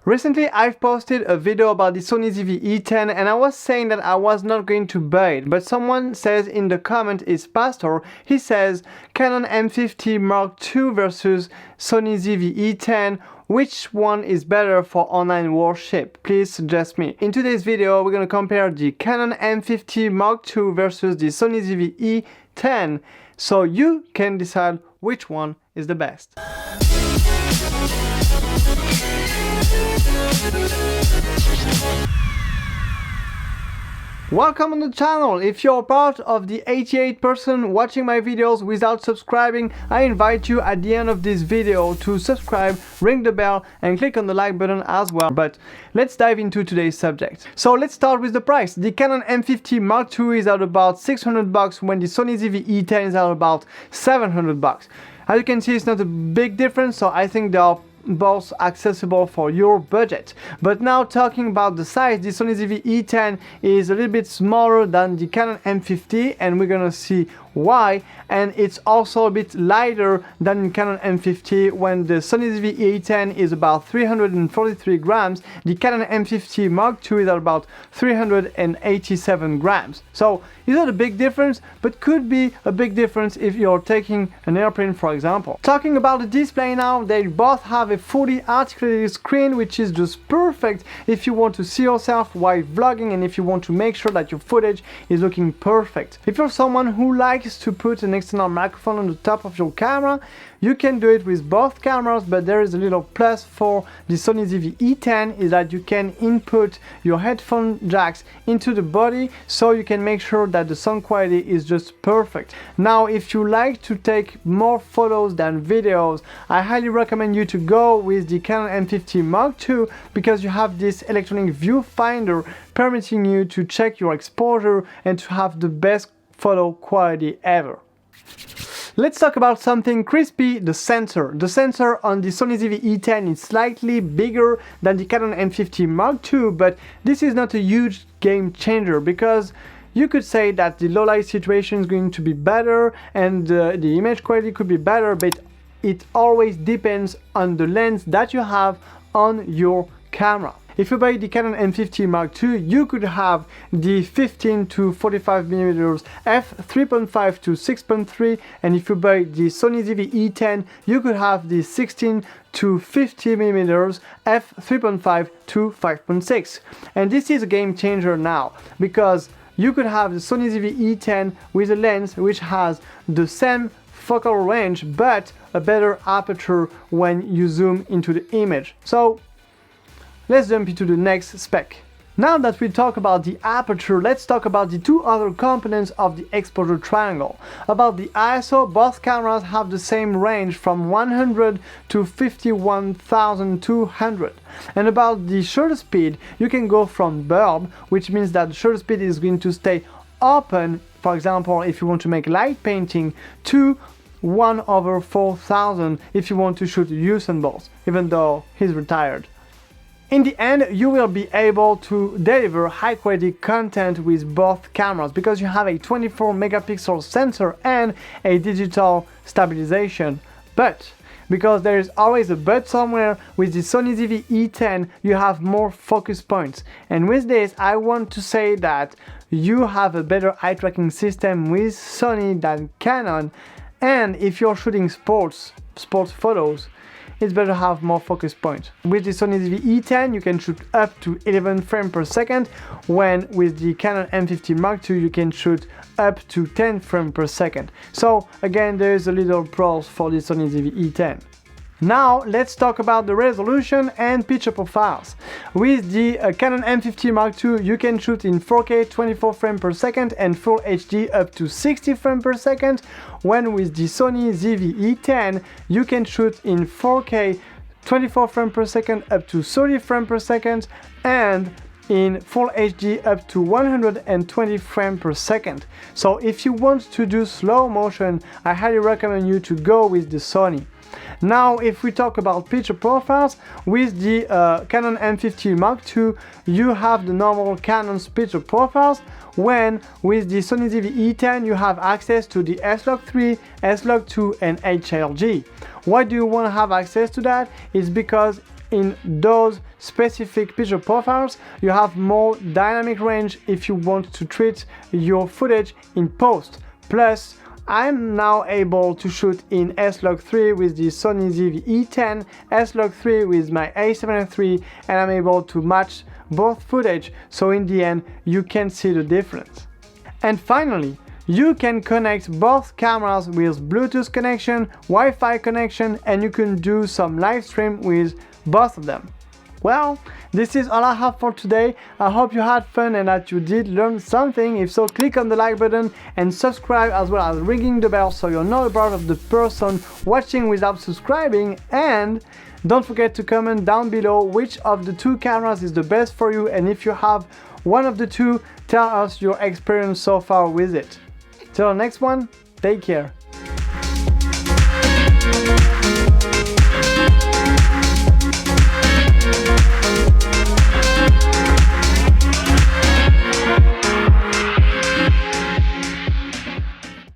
Recently I've posted a video about the Sony ZVE E10 and I was saying that I was not going to buy it, but someone says in the comment, it's Pastor, he says Canon M50 Mark II versus Sony ZVE E10, which one is better for online worship? Please suggest me. In today's video we're going to compare the Canon M50 Mark II versus the Sony ZVE E10 so you can decide which one is the best. Welcome on the channel. If you're part of the 88% watching my videos without subscribing, I invite you at the end of this video to subscribe, ring the bell and click on the like button as well. But let's dive into today's subject. So let's start with the price. The Canon M50 Mark II is at about $600 when the Sony ZVE E10 is at about $700. As you can see, it's not a big difference, so I think they are both accessible for your budget. But now talking about the size, the Sony ZVE E10 is a little bit smaller than the Canon M50 and we're gonna see why, and it's also a bit lighter than the Canon M50 when the Sony ZVE E10 is about 343 grams, the Canon M50 Mark II is at about 387 grams. So it's not a big difference, but could be a big difference if you're taking an airplane, for example. Talking about the display now, they both have a fully articulated screen, which is just perfect if you want to see yourself while vlogging and if you want to make sure that your footage is looking perfect. If you're someone who likes to put an external microphone on the top of your camera, you can do it with both cameras, but there is a little plus for the Sony ZVE E10 is that you can input your headphone jacks into the body so you can make sure that the sound quality is just perfect. Now if you like to take more photos than videos, I highly recommend you to go with the Canon M50 Mark II because you have this electronic viewfinder permitting you to check your exposure and to have the best photo quality ever. Let's talk about something crispy, the sensor. The sensor on the Sony ZVE E10 is slightly bigger than the Canon M50 Mark II, but this is not a huge game changer because you could say that the low light situation is going to be better and the image quality could be better, but it always depends on the lens that you have on your camera. If you buy the Canon M50 Mark II, you could have the 15 to 45mm f3.5 to 6.3, and if you buy the Sony ZVE E10, you could have the 16 to 50mm f3.5 to 5.6. And this is a game changer now, because you could have the Sony ZVE E10 with a lens which has the same focal range but a better aperture when you zoom into the image. So let's jump into the next spec. Now that we talk about the aperture, let's talk about the two other components of the exposure triangle. About the ISO, both cameras have the same range from 100 to 51,200. And about the shutter speed, you can go from bulb, which means that the shutter speed is going to stay open, for example, if you want to make light painting, to 1/4000 if you want to shoot Usain Bolt, even though he's retired. In the end, you will be able to deliver high quality content with both cameras because you have a 24 megapixel sensor and a digital stabilization. But because there is always a but somewhere, with the Sony ZVE E10 you have more focus points, and with this I want to say that you have a better eye tracking system with Sony than Canon, and if you're shooting sports photos, it's better to have more focus points. With the Sony ZVE E10 you can shoot up to 11 frames per second, when with the Canon M50 Mark II you can shoot up to 10 frames per second. So again, there is a little pros for the Sony ZVE E10. Now let's talk about the resolution and picture profiles. With the Canon M50 Mark II you can shoot in 4K 24 frames per second and Full HD up to 60 frames per second, when with the Sony ZVE E10 you can shoot in 4K 24 frames per second up to 30 frames per second and in Full HD up to 120 frames per second. So if you want to do slow motion, I highly recommend you to go with the Sony. Now if we talk about picture profiles, with the Canon M50 Mark II you have the normal Canon picture profiles, when with the Sony ZVE E10 you have access to the S-Log3, S-Log2 and HLG. Why do you want to have access to that? It's because in those specific picture profiles, you have more dynamic range if you want to treat your footage in post. Plus, I'm now able to shoot in S-Log3 with the Sony ZVE10, S-Log3 with my A7 III, and I'm able to match both footage, so in the end you can see the difference. And finally, you can connect both cameras with Bluetooth connection, Wi-Fi connection, and you can do some live stream with both of them. Well, this is all I have for today. I hope you had fun and that you did learn something. If so, click on the like button and subscribe, as well as ringing the bell so you're not a part of the person watching without subscribing. And don't forget to comment down below which of the two cameras is the best for you, and if you have one of the two, tell us your experience so far with it. Till the next one, take care.